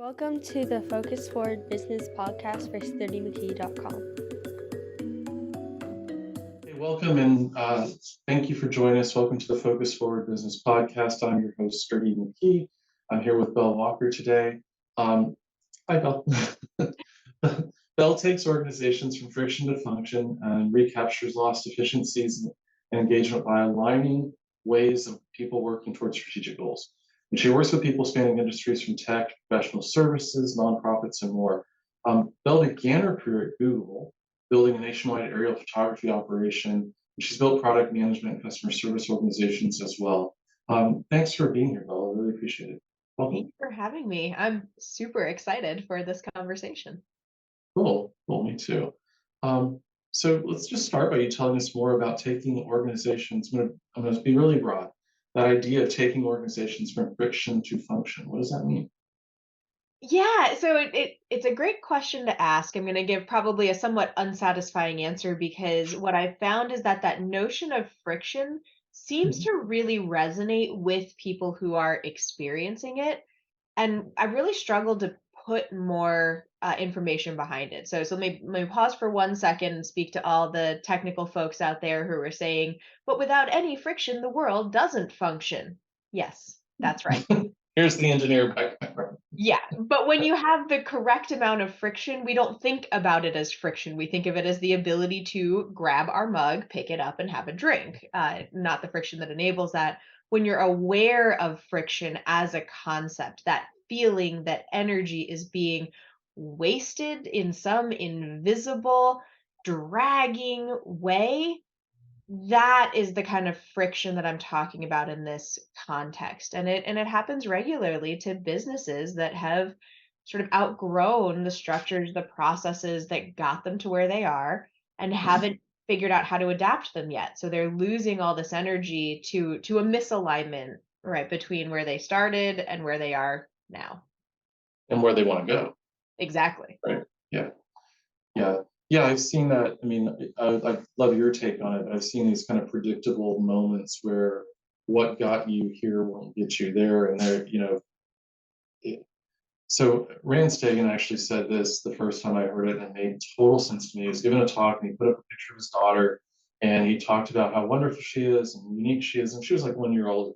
Welcome to the Focus Forward Business Podcast for SturdyMcKee.com. Hey, welcome and thank you for joining us. Welcome to the Focus Forward Business Podcast. I'm your host, Sturdy McKee. I'm here with Belle Walker today. Hi, Belle. Belle takes organizations from friction to function and recaptures lost efficiencies and engagement by aligning ways of people working towards strategic goals. And she works with people spanning industries from tech, professional services, nonprofits, and more. Belle began her career at Google, building a nationwide aerial photography operation. And she's built product management and customer service organizations as well. Thanks for being here, Belle. I really appreciate it. Welcome. Thank you for having me. I'm super excited for this conversation. Cool. Me too. So let's just start by you telling us more about taking organizations. I'm going to be really broad. That idea of taking organizations from friction to function. What does that mean? Yeah, so it's a great question to ask. I'm going to give probably a somewhat unsatisfying answer because what I've found is that notion of friction seems Mhm. to really resonate with people who are experiencing it. And I really struggled to put more information behind it. So let me pause for 1 second and speak to all the technical folks out there who are saying, but without any friction, the world doesn't function. Yes, that's right. Here's the engineer background. Yeah, but when you have the correct amount of friction, we don't think about it as friction. We think of it as the ability to grab our mug, pick it up, and have a drink, not the friction that enables that. When you're aware of friction as a concept, that feeling that energy is being wasted in some invisible, dragging way, that is the kind of friction that I'm talking about in this context. And it happens regularly to businesses that have sort of outgrown the structures, the processes that got them to where they are and haven't figured out how to adapt them yet. So they're losing all this energy to a misalignment, right, between where they started and where they are now. And where they want to go. Exactly. Right. Yeah. Yeah. Yeah. I've seen that. I mean, I love your take on it, but I've seen these kind of predictable moments where what got you here won't get you there. And it, so Rand Stagen actually said this the first time I heard it, and it made total sense to me. He was giving a talk and he put up a picture of his daughter and he talked about how wonderful she is and unique she is. And she was like 1 year old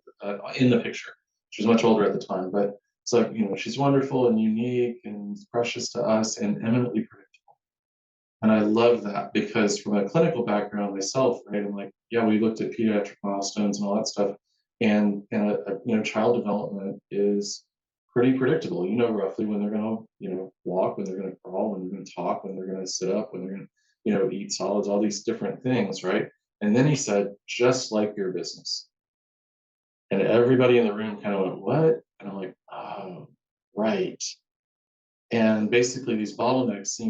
in the picture. She was much older at the time, but it's like, she's wonderful and unique and precious to us and eminently predictable. And I love that because from a clinical background myself, right? I'm like, yeah, we looked at pediatric milestones and all that stuff. And child development is pretty predictable. You know roughly when they're going to, walk, when they're going to crawl, when they're going to talk, when they're going to sit up, when they're going to, eat solids, all these different things, right? And then he said, just like your business. And everybody in the room kind of went, what? And I'm like, oh, right. And basically these bottlenecks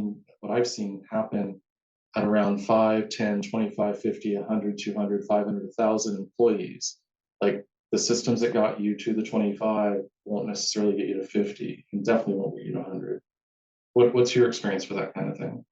what I've seen happen at around 5, 10, 25, 50, 100, 200, 500, 1,000 employees. Like the systems that got you to the 25 won't necessarily get you to 50 and definitely won't get you to 100. What's your experience for that kind of thing?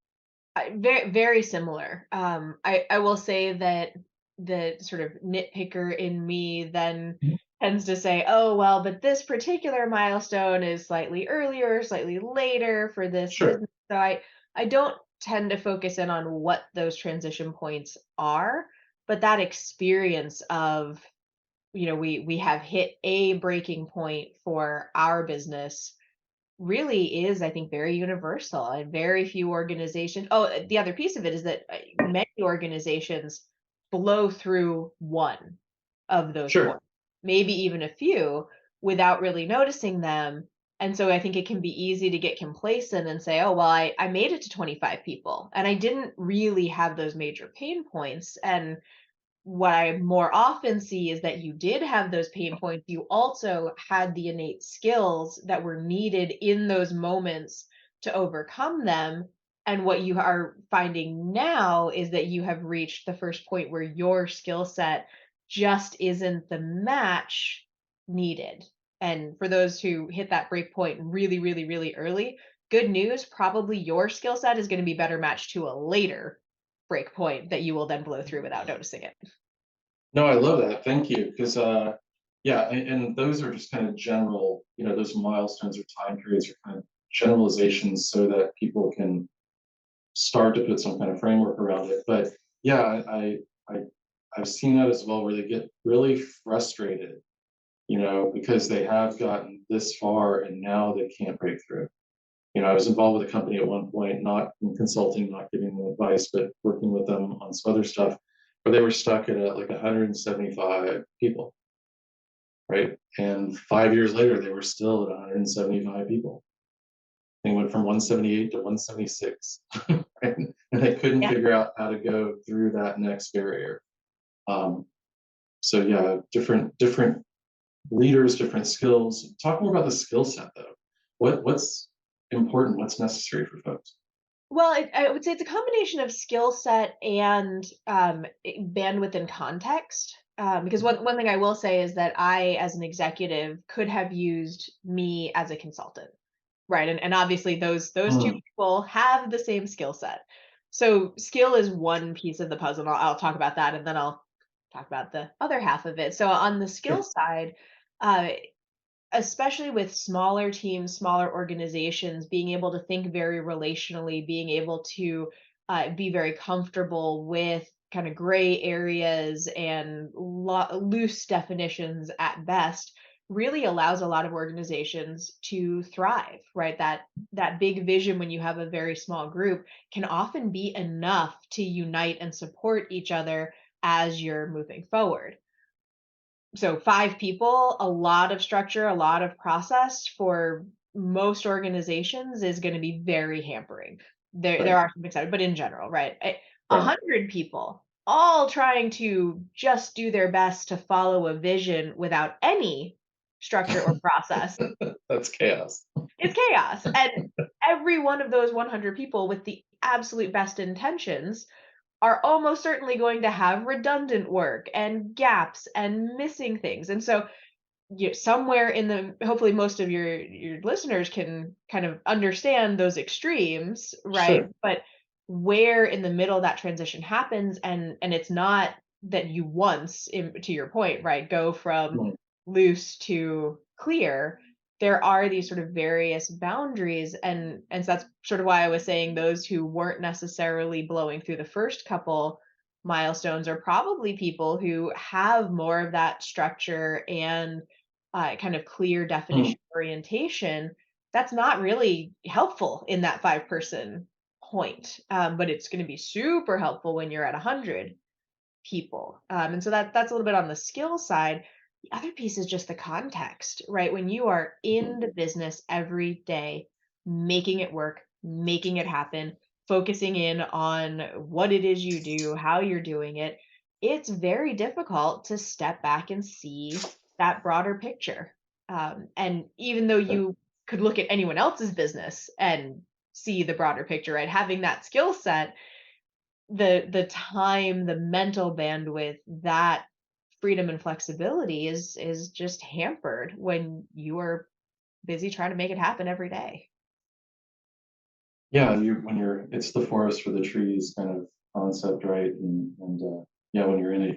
Very, very similar. I will say that the sort of nitpicker in me then Mhm. tends to say, oh, well, but this particular milestone is slightly earlier, slightly later for this Sure. business. So I don't tend to focus in on what those transition points are, but that experience of, we have hit a breaking point for our business really is, I think, very universal and very few organizations. Oh, the other piece of it is that many organizations blow through one of those Sure. points, maybe even a few, without really noticing them. And so I think it can be easy to get complacent and say, oh, well, I made it to 25 people and I didn't really have those major pain points. And what I more often see is that you did have those pain points. You also had the innate skills that were needed in those moments to overcome them. And what you are finding now is that you have reached the first point where your skill set just isn't the match needed. And for those who hit that break point really, really, really early, good news, probably your skill set is going to be better matched to a later break point that you will then blow through without noticing it. No, I love that. Thank you. Because yeah, and those are just kind of general, those milestones or time periods are kind of generalizations so that people can start to put some kind of framework around it. But yeah, I I've seen that as well, where they get really frustrated, because they have gotten this far and now they can't break through. I was involved with a company at one point, not in consulting, not giving them advice, but working with them on some other stuff, where they were stuck at like 175 people, right? And 5 years later, they were still at 175 people. They went from 178 to 176, right? And they couldn't Yeah. figure out how to go through that next barrier. Um, so yeah, different leaders, different skills. Talk more about the skill set though. What's important? What's necessary for folks? Well, I would say it's a combination of skill set and bandwidth and context. Because one thing I will say is that I, as an executive, could have used me as a consultant, right? And obviously those two Mm, people have the same skill set. So skill is one piece of the puzzle. And I'll talk about that, and then I'll talk about the other half of it. So on the skill sure. side, uh, especially with smaller teams, smaller organizations, being able to think very relationally, being able to be very comfortable with kind of gray areas and loose definitions at best really allows a lot of organizations to thrive, right? That big vision when you have a very small group can often be enough to unite and support each other as you're moving forward. So 5 people, a lot of structure, a lot of process for most organizations is gonna be very hampering. There Right, are some exceptions, but in general, right? right. 100 people all trying to just do their best to follow a vision without any structure or process, That's chaos. it's chaos, and every one of those 100 people with the absolute best intentions are almost certainly going to have redundant work and gaps and missing things. And so somewhere in the hopefully most of your listeners can kind of understand those extremes, right? Sure. But where in the middle that transition happens, and it's not that you once to your point, right, go from Mm, loose to clear. There are these sort of various boundaries, and so that's sort of why I was saying those who weren't necessarily blowing through the first couple milestones are probably people who have more of that structure and kind of clear mm. definition orientation. That's not really helpful in that 5-person point, but it's going to be super helpful when you're at 100 people. And so that's a little bit on the skill side. The other piece is just the context, right? When you are in the business every day, making it work, making it happen, focusing in on what it is you do, how you're doing it, it's very difficult to step back and see that broader picture. And even though Okay. you could look at anyone else's business and see the broader picture, right? Having that skill set, the time, the mental bandwidth, that freedom and flexibility is just hampered when you are busy trying to make it happen every day. Yeah, it's the forest for the trees kind of concept, right? And yeah, when you're in it,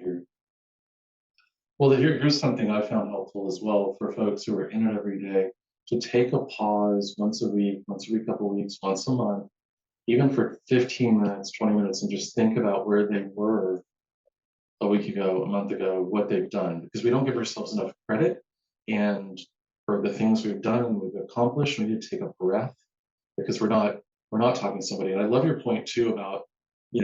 well. Here's something I found helpful as well for folks who are in it every day, to take a pause once a week, once every couple of weeks, once a month, even for 15 minutes, 20 minutes, and just think about where they were a week ago, a month ago, what they've done, because we don't give ourselves enough credit. And for the things we've done and we've accomplished, we need to take a breath, because we're not talking to somebody. And I love your point too about,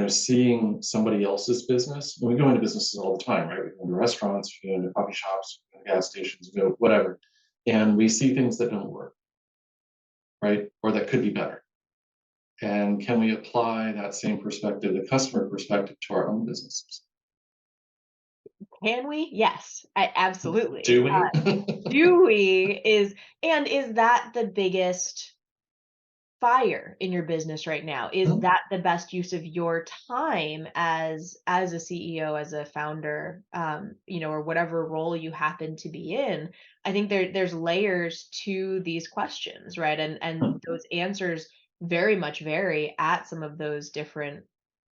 seeing somebody else's business. When we go into businesses all the time, right? We go into restaurants, we go into coffee shops, we go to gas stations, we go whatever, and we see things that don't work, right? Or that could be better. And can we apply that same perspective, the customer perspective, to our own businesses? Can we? Yes, absolutely. Do we? Do we is that the biggest fire in your business right now? Is that the best use of your time as a CEO, as a founder, or whatever role you happen to be in? I think there's layers to these questions, right? And those answers very much vary at some of those different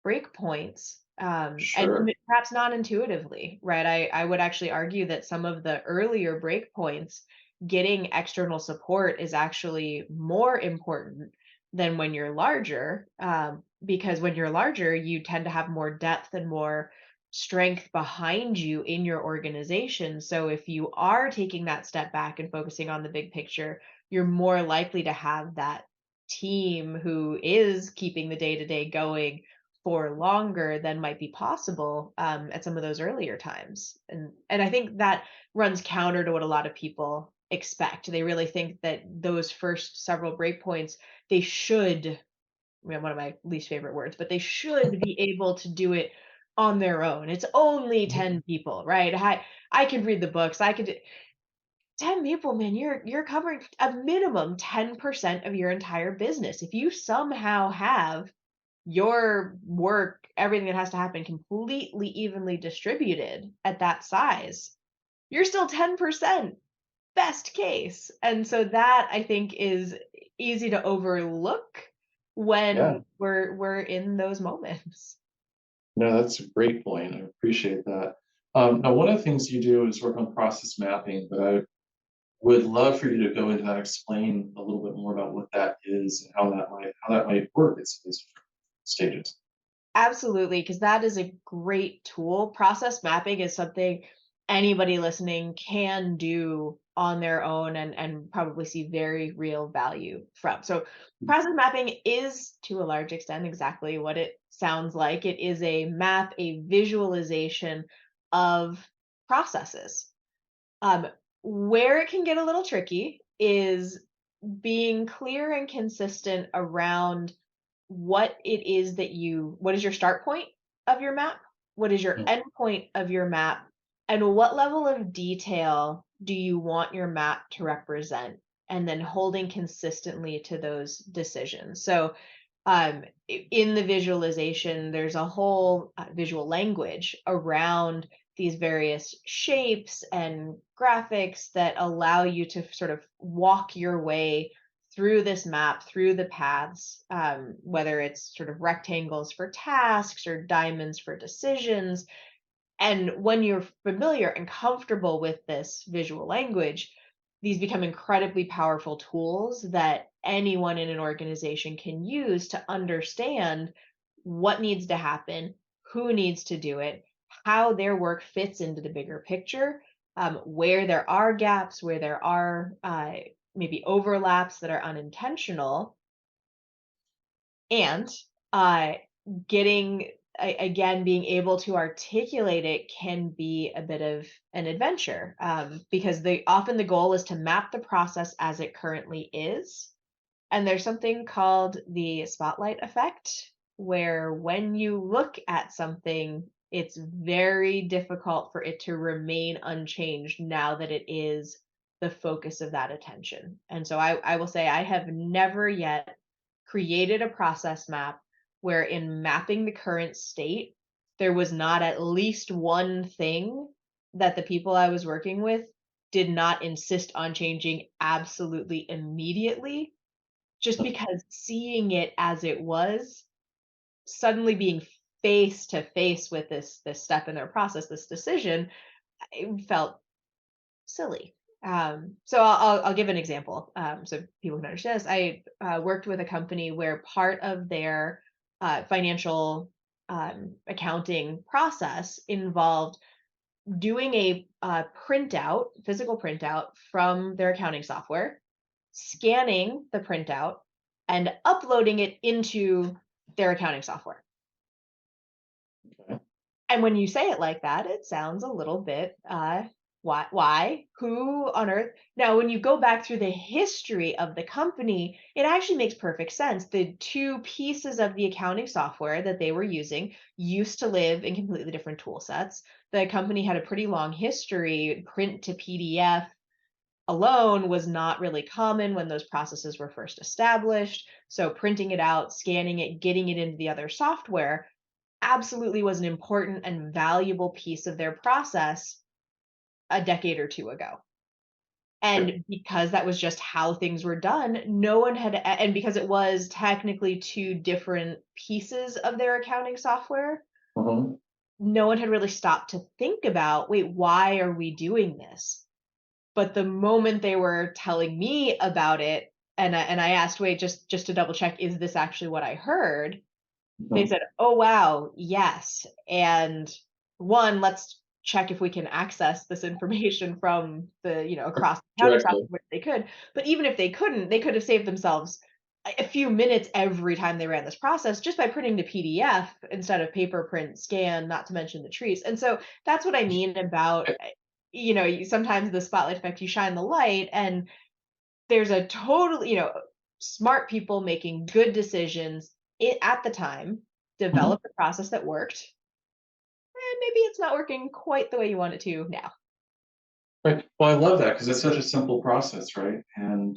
breakpoints, and Sure. perhaps not intuitively, right? I would actually argue that some of the earlier breakpoints, getting external support is actually more important than when you're larger, because when you're larger, you tend to have more depth and more strength behind you in your organization. So if you are taking that step back and focusing on the big picture, you're more likely to have that team who is keeping the day to day going for longer than might be possible at some of those earlier times. And I think that runs counter to what a lot of people expect. They really think that those first several breakpoints, they should, one of my least favorite words, but they should be able to do it on their own. It's only Mhm. 10 people, right? I can read the books. I could 10 people, man, you're covering a minimum 10% of your entire business. If you somehow have your work, everything that has to happen completely evenly distributed at that size, you're still 10% best case. And so that I think is easy to overlook Yeah. when we're in those moments. No, that's a great point. I appreciate that. Now, one of the things you do is work on process mapping, but I would love for you to go into that, explain a little bit more about what that is and how that might work at these stages. Absolutely, because that is a great tool. Process mapping is something anybody listening can do on their own and probably see very real value from. So, process mapping is to a large extent exactly what it sounds like. It is a map, a visualization of processes. Um, where it can get a little tricky is being clear and consistent around what is your start point of your map? What is your Mm. end point of your map? And what level of detail do you want your map to represent? And then holding consistently to those decisions. So, in the visualization, there's a whole visual language around these various shapes and graphics that allow you to sort of walk your way through this map, through the paths, whether it's sort of rectangles for tasks or diamonds for decisions. And when you're familiar and comfortable with this visual language, these become incredibly powerful tools that anyone in an organization can use to understand what needs to happen, who needs to do it, how their work fits into the bigger picture, where there are gaps, where there are maybe overlaps that are unintentional, and uh, getting again being able to articulate it can be a bit of an adventure, because the goal is to map the process as it currently is, and there's something called the spotlight effect, where when you look at something, it's very difficult for it to remain unchanged now that it is the focus of that attention. And so I will say I have never yet created a process map where, in mapping the current state, there was not at least one thing that the people I was working with did not insist on changing absolutely immediately, just because seeing it as it was, suddenly being face to face with this step in their process, this decision, it felt silly. So I'll give an example, so people can understand this. I worked with a company where part of their financial accounting process involved doing a physical printout from their accounting software, scanning the printout, and uploading it into their accounting software. Okay. And when you say it like that, it sounds a little bit, why? Who on earth? Now, when you go back through the history of the company, it actually makes perfect sense. The two pieces of the accounting software that they were using used to live in completely different tool sets. The company had a pretty long history. Print to PDF alone was not really common when those processes were first established. So printing it out, scanning it, getting it into the other software absolutely was an important and valuable piece of their process a decade or two ago. Right. And because that was just how things were done, no one had, and because it was technically two different pieces of their accounting software, Mhm. no one had really stopped to think about, wait, why are we doing this? But the moment they were telling me about it, and I asked, wait, just to double check, is this actually what I heard? They Mhm. said, "Oh, wow, yes, and 1, let's check if we can access this information from the, across the accounting Directly. software which they could." But even if they couldn't, they could have saved themselves a few minutes every time they ran this process just by printing the PDF instead of paper, print, scan, not to mention the trees. And so that's what I mean about, sometimes the spotlight effect, you shine the light, and there's a totally, smart people making good decisions at the time, Mhm. developed a process that worked, and maybe it's not working quite the way you want it to now. Right. Well, I love that because it's such a simple process, right? And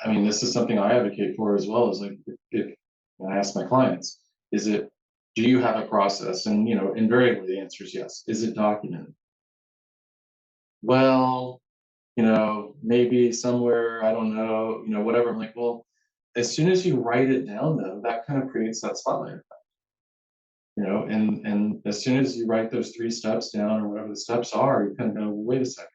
I mean, this is something I advocate for as well. Is like if when I ask my clients, is it, do you have a process? And invariably the answer is yes. Is it documented? Well, maybe somewhere, I don't know, whatever. I'm like, well, as soon as you write it down, though, that kind of creates that spotlight, and as soon as you write those 3 steps down or whatever the steps are, you kind of go, wait a second,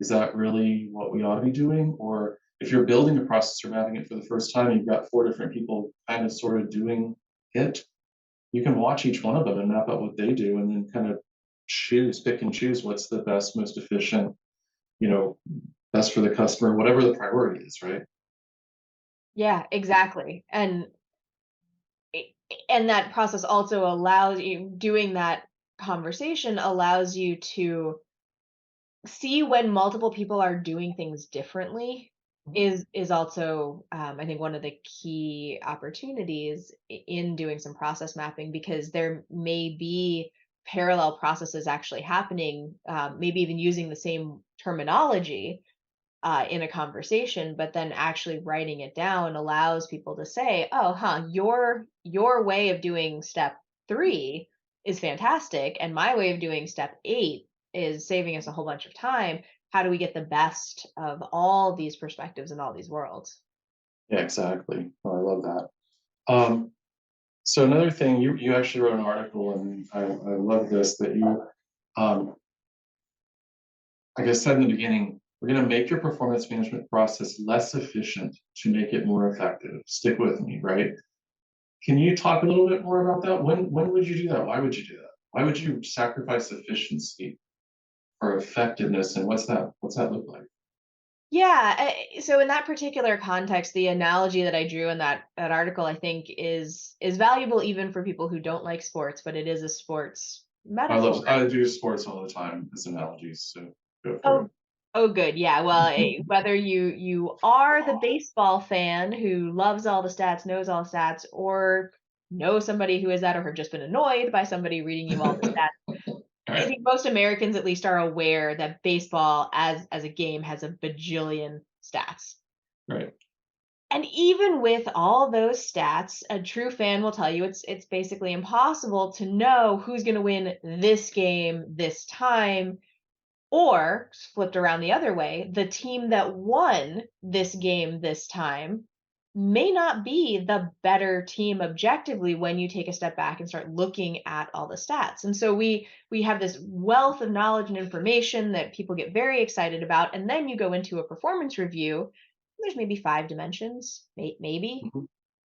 is that really what we ought to be doing? Or if you're building a process or mapping it for the first time, you've got 4 different people kind of sort of doing it. You can watch each one of them and map out what they do, and then kind of pick and choose what's the best, most efficient, you know, best for the customer, whatever the priority is, right? Yeah, exactly. And that process also allows you, doing that conversation allows you to see when multiple people are doing things differently Mhm. is also, I think, one of the key opportunities in doing some process mapping, because there may be parallel processes actually happening, maybe even using the same terminology in a conversation, but then actually writing it down allows people to say, "Oh, huh, your way of doing step 3 is fantastic, and my way of doing step 8 is saving us a whole bunch of time. How do we get the best of all these perspectives and all these worlds?" Yeah, exactly. Oh, I love that. Um, so another thing, you actually wrote an article, and I love this that you, um, like I said in the beginning, we're going to make your performance management process less efficient to make it more effective. Stick with me, right? Can you talk a little bit more about that? When would you do that? Why would you do that? Why would you sacrifice efficiency for effectiveness? And what's that look like? Yeah, so in that particular context, the analogy that I drew in that article, I think, is valuable even for people who don't like sports, but it is a sports metaphor. I do sports all the time as analogies, so go for it. Oh, oh, good. Yeah. Well, whether you are the baseball fan who loves all the stats, knows all the stats, or know somebody who is that, or have just been annoyed by somebody reading you all the stats, I Right, think most Americans at least are aware that baseball as a game has a bajillion stats. right. And even with all those stats, a true fan will tell you it's basically impossible to know who's going to win this game this time, or flipped around the other way, the team that won this game this time may not be the better team objectively when you take a step back and start looking at all the stats. And so we have this wealth of knowledge and information that people get very excited about, and then you go into a performance review, there's maybe 5 dimensions, maybe.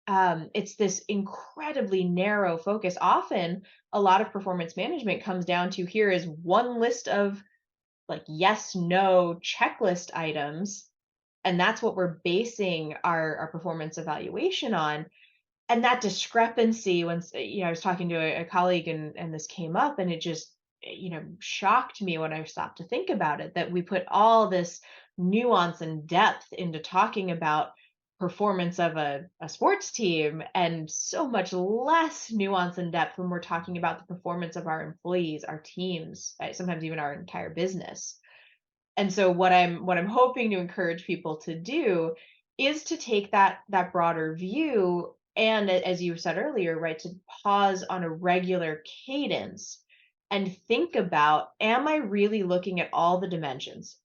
Mhm. It's this incredibly narrow focus. Often a lot of performance management comes down to, here is one list of like yes no checklist items, and that's what we're basing our performance evaluation on. And that discrepancy, when I was talking to a colleague, and this came up, and it just shocked me when I stopped to think about it, that we put all this nuance and depth into talking about performance of a sports team, and so much less nuance and depth when we're talking about the performance of our employees, our teams, sometimes even our entire business. And so what I'm hoping to encourage people to do is to take that broader view, and as you said earlier, right, to pause on a regular cadence and think about, am I really looking at all the dimensions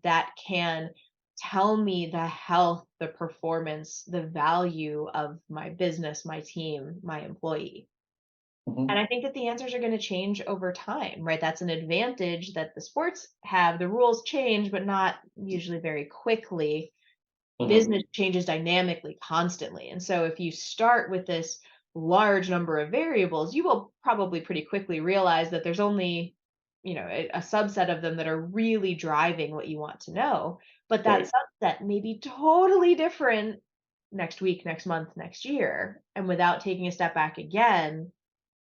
that can tell me the health, the performance, the value of my business, my team, my employee? And Mhm. I think that the answers are going to change over time, right? That's an advantage that the sports have. The rules change, but not usually very quickly. Mhm. Business changes dynamically constantly. And so if you start with this large number of variables, you will probably pretty quickly realize that there's only, a subset of them that are really driving what you want to know. But that Right. subset may be totally different next week, next month, next year. And without taking a step back again,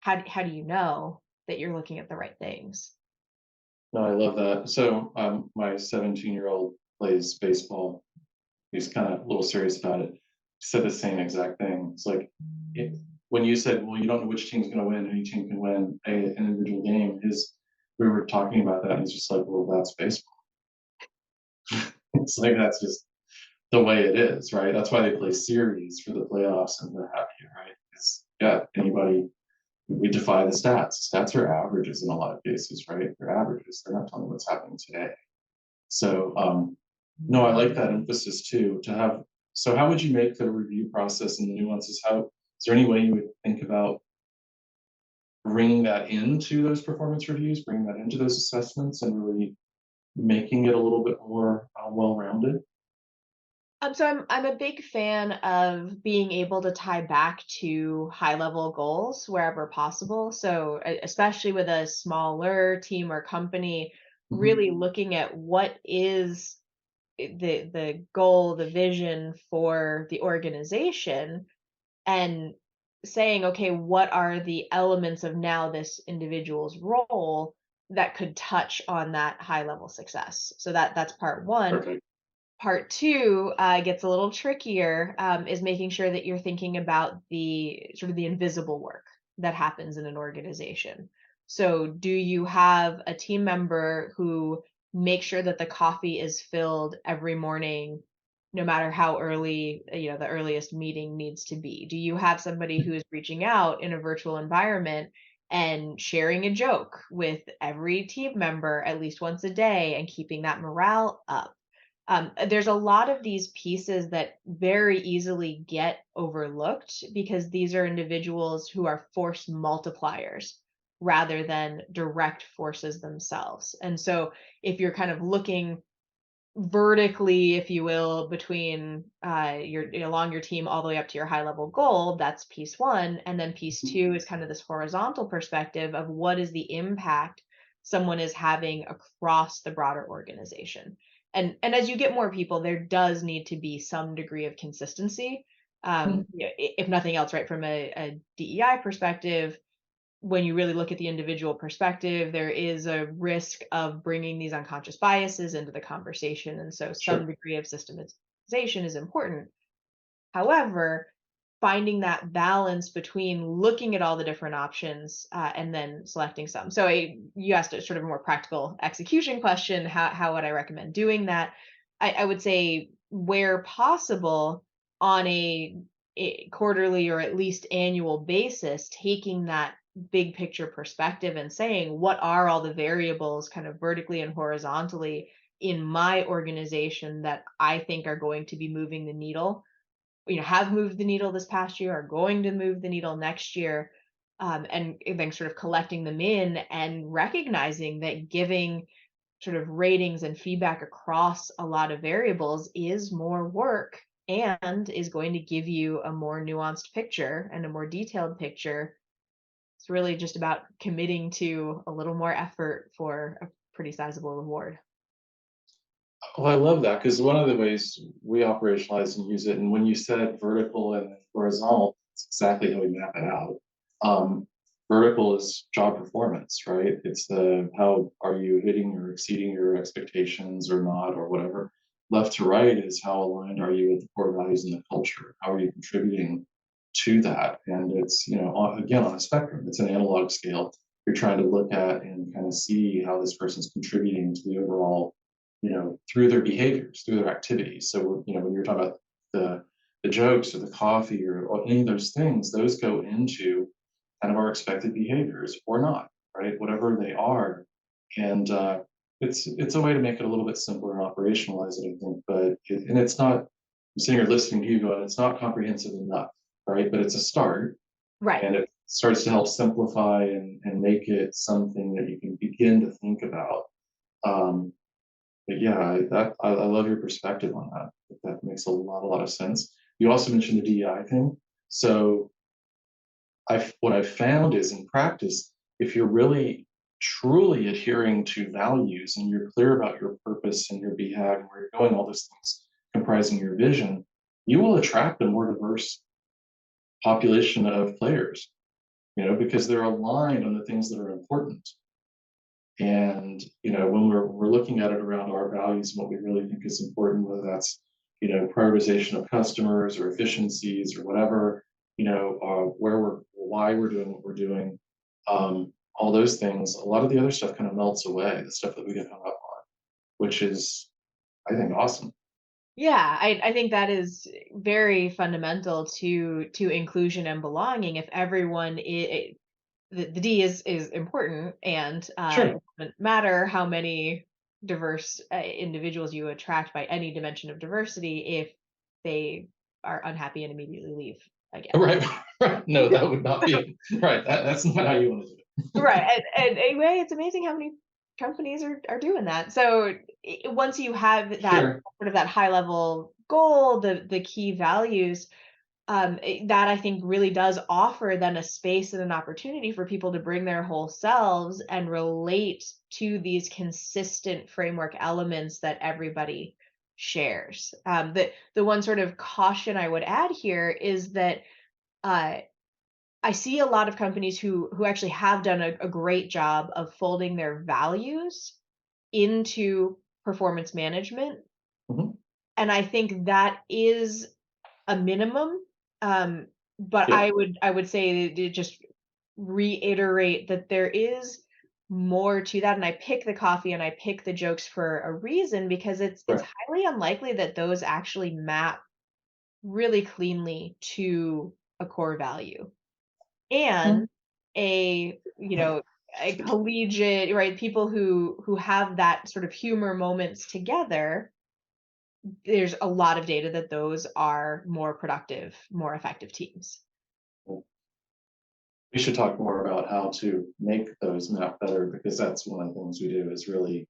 how do you know that you're looking at the right things? No, I love that. So, my 17-year-old plays baseball. He's kind of a little serious about it. He said the same exact thing. It's like it, when you said, "Well, you don't know which team's going to win. Any team can win an individual game." We were talking about that, and it's just like, "Well, that's baseball." It's like that's just the way it is, right? That's why they play series for the playoffs and what have you, right? It's yeah, anybody. We defy the stats. Stats are averages in a lot of cases, right? They're averages. They're not telling you what's happening today. So, no, I like that emphasis too. To have so, how would you make the review process and the nuances? How is there any way you would think about bringing that into those performance reviews, bringing that into those assessments, and really making it a little bit more well-rounded? So I'm a big fan of being able to tie back to high level goals wherever possible. So especially with a smaller team or company, Mhm. really looking at what is the goal, the vision for the organization, and saying, okay, what are the elements of now this individual's role that could touch on that high level success? So that's part one. Perfect. Part two gets a little trickier, is making sure that you're thinking about the sort of the invisible work that happens in an organization. So, do you have a team member who makes sure that the coffee is filled every morning, no matter how early, the earliest meeting needs to be? Do you have somebody who is reaching out in a virtual environment and sharing a joke with every team member at least once a day and keeping that morale up? There's a lot of these pieces that very easily get overlooked because these are individuals who are force multipliers rather than direct forces themselves. And so if you're kind of looking vertically, if you will, between along your team all the way up to your high level goal, that's piece one. And then piece two is kind of this horizontal perspective of what is the impact someone is having across the broader organization. And as you get more people, there does need to be some degree of consistency. If nothing else, right, from a DEI perspective, when you really look at the individual perspective, there is a risk of bringing these unconscious biases into the conversation. And so some Sure. degree of systemization is important. However, finding that balance between looking at all the different options and then selecting some. So you asked a sort of more practical execution question. How would I recommend doing that? I would say where possible on a quarterly or at least annual basis, taking that big picture perspective and saying, what are all the variables kind of vertically and horizontally in my organization that I think are going to be moving the needle, have moved the needle this past year, are going to move the needle next year, and then sort of collecting them in and recognizing that giving sort of ratings and feedback across a lot of variables is more work and is going to give you a more nuanced picture and a more detailed picture. It's really just about committing to a little more effort for a pretty sizable reward. Well, I love that because one of the ways we operationalize and use it, and when you said vertical and horizontal, it's exactly how we map it out. Um, Vertical is job performance, right? It's the how are you hitting or exceeding your expectations or not, or whatever. Left to right is how aligned are you with the core values and the culture? How are you contributing to that? And it's, again, on a spectrum, it's an analog scale. You're trying to look at and kind of see how this person's contributing to the overall, through their behaviors, through their activities. So, when you're talking about the jokes or the coffee or any of those things, those go into kind of our expected behaviors or not. right? Whatever they are. And it's a way to make it a little bit simpler and operationalize it, I think. And it's not, I'm sitting here listening to you going, it's not comprehensive enough, right? But it's a start, Right. and it starts to help simplify and make it something that you can begin to think about. Um, but yeah, I love your perspective on that. That makes a lot of sense. You also mentioned the DEI thing. So what I've found is in practice, if you're really truly adhering to values and you're clear about your purpose and your behavior and where you're going, all those things comprising your vision, you will attract a more diverse population of players, because they're aligned on the things that are important. And when we're looking at it around our values and what we really think is important, whether that's prioritization of customers or efficiencies or whatever, why we're doing what we're doing, all those things, a lot of the other stuff kind of melts away, the stuff that we get hung up on, which is, I think, awesome. Yeah, I think that is very fundamental to inclusion and belonging. If everyone the D is important, and Sure. it doesn't matter how many diverse individuals you attract by any dimension of diversity if they are unhappy and immediately leave again. Right. Right. No, that would not be right. That's not how you want to do Right. it. And anyway, it's amazing how many companies are doing that. So once you have that Sure. sort of that high level goal, the key values, that I think really does offer then a space and an opportunity for people to bring their whole selves and relate to these consistent framework elements that everybody shares. The one sort of caution I would add here is that uh, I see a lot of companies who actually have done a great job of folding their values into performance management, Mhm. and I think that is a minimum. Um, but Yeah. I would say to just reiterate that there is more to that, and I pick the coffee and I pick the jokes for a reason, because it's Right. highly unlikely that those actually map really cleanly to a core value. And Mhm. a a collegiate, right, people who have that sort of humor moments together, there's a lot of data that those are more productive, more effective teams. We should talk more about how to make those map better, because that's one of the things we do is really,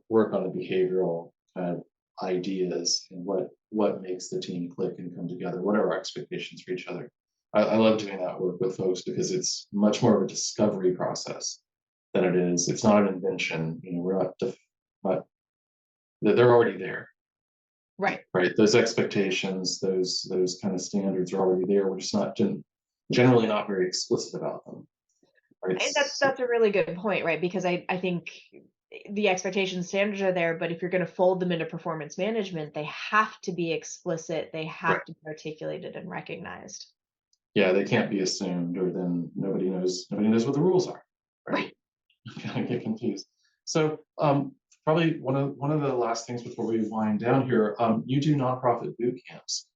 work on the behavioral kind of ideas and what makes the team click and come together. What are our expectations for each other? I love doing that work with folks because it's much more of a discovery process than it is. It's not an invention. We're not they're already there, Right. right? Those expectations, those kind of standards are already there. We're just not generally not very explicit about them, right? And that's a really good point, right? Because I think the expectation standards are there, but if you're going to fold them into performance management, they have to be explicit, they Right. have to be articulated and recognized. Yeah, they can't be assumed, or then nobody knows what the rules are, right? Right. Kind of get confused. So probably one of the last things before we wind down here, you do nonprofit boot camps.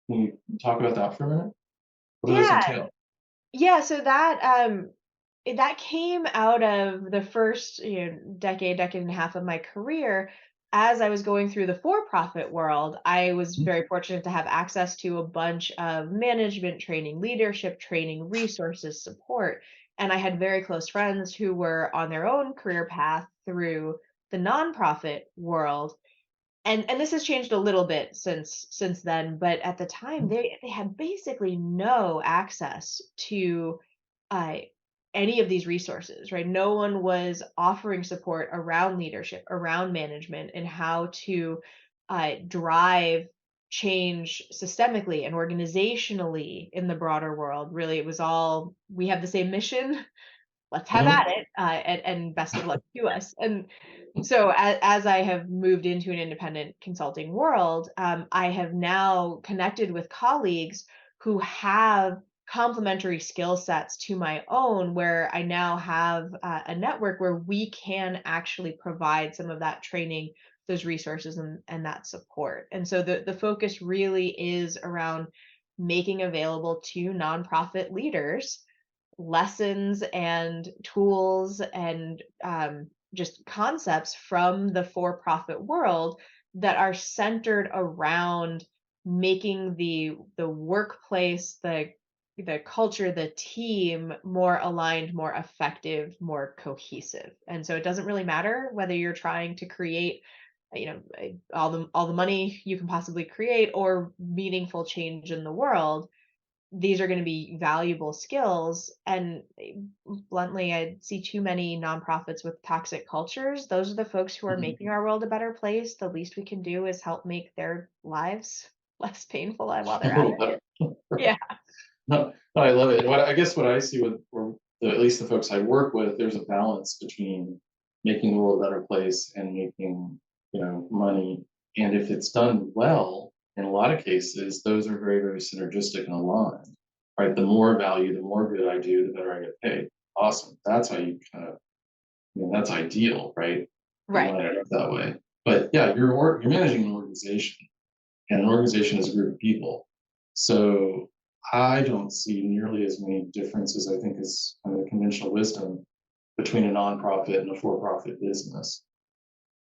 Can you talk about that for a minute? What do those Yeah. entail? Yeah, so that came out of the first, decade and a half of my career. As I was going through the for-profit world, I was Mhm. very fortunate to have access to a bunch of management training, leadership training, resources, support, and I had very close friends who were on their own career path through the nonprofit world. And this has changed a little bit since then, but at the time they had basically no access to uh, any of these resources, right? No one was offering support around leadership, around management, and how to drive change systemically and organizationally in the broader world. Really, it was all, we have the same mission, let's have Mhm. at it, and best of luck to us. And so as I have moved into an independent consulting world, I have now connected with colleagues who have complementary skill sets to my own, where I now have a network where we can actually provide some of that training, those resources, and that support. And so the focus really is around making available to nonprofit leaders lessons and tools and just concepts from the for-profit world that are centered around making the workplace, the culture, the team more aligned, more effective, more cohesive. And so it doesn't really matter whether you're trying to create, all the money you can possibly create or meaningful change in the world. These are going to be valuable skills. And bluntly, I see too many nonprofits with toxic cultures. Those are the folks who are Mhm. making our world a better place. The least we can do is help make their lives less painful while A they're at little it. better. Yeah. No, no, I love it. I guess what I see with, or at least the folks I work with, there's a balance between making the world a better place and making, money. And if it's done well, in a lot of cases, those are very, very synergistic and aligned. Right? The more value, the more good I do, the better I get paid. Awesome. That's how you kind of, that's ideal, right? You Right. line it up that way. But yeah, you're managing an organization, and an organization is a group of people. So I don't see nearly as many differences, I think, as kind of the conventional wisdom between a nonprofit and a for-profit business.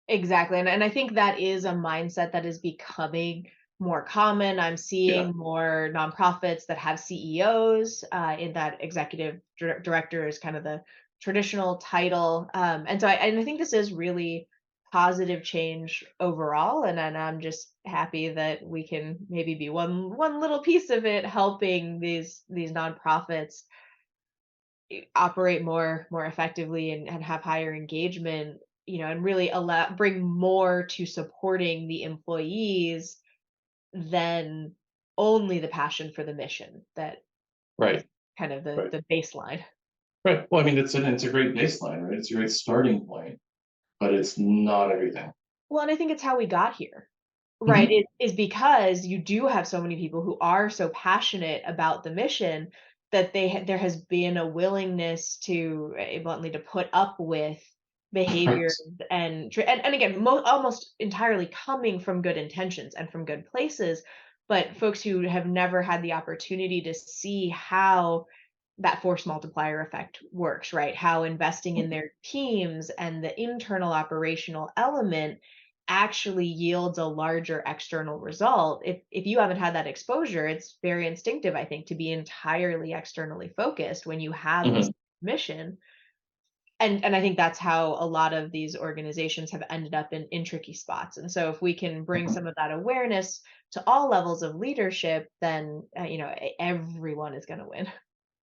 Exactly. And I think that is a mindset that is becoming more common. I'm Yeah, seeing more nonprofits that have CEOs, in that executive director is kind of the traditional title. And I think this is really positive change overall. And I'm just happy that we can maybe be one little piece of it, helping these nonprofits operate more effectively and have higher engagement, and really bring more to supporting the employees than only the passion for the mission that is right, kind of the right, the baseline. right. Well, I mean, it's a great baseline, right? It's a great starting point, but it's not everything. Well, and I think it's how we got here. Right, Hmm. is because you do have so many people who are so passionate about the mission that there has been a willingness to, bluntly, to put up with Right. behaviors and again, almost entirely coming from good intentions and from good places, but folks who have never had the opportunity to see how that force multiplier effect works, right? How investing in their teams and the internal operational element actually yields a larger external result. If you haven't had that exposure, it's very instinctive, I think, to be entirely externally focused when you have this Hmm. mission. And I think that's how a lot of these organizations have ended up in tricky spots. And so if we can bring Hmm. some of that awareness to all levels of leadership, then everyone is going to win.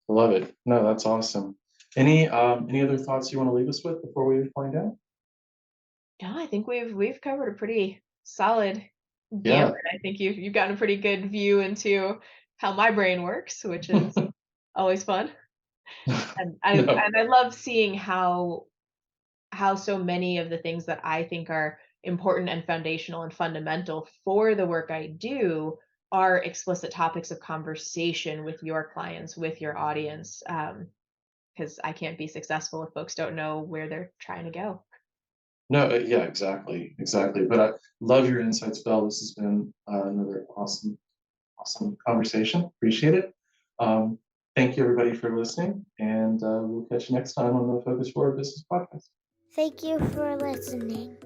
Love it. No, that's awesome. Any other thoughts you want to leave us with before we find out? Yeah, I think we've covered a pretty solid gamut. Yeah. I think you've gotten a pretty good view into how my brain works, which is always fun. And I No. and I love seeing how so many of the things that I think are important and foundational and fundamental for the work I do are explicit topics of conversation with your clients, with your audience. Because I can't be successful if folks don't know where they're trying to go. No, yeah, exactly, exactly. But I love your insights, Belle. This has been another awesome, awesome conversation. Appreciate it. Um, Thank you, everybody, for listening, and we'll catch you next time on the Focus Forward Business Podcast. Thank you for listening.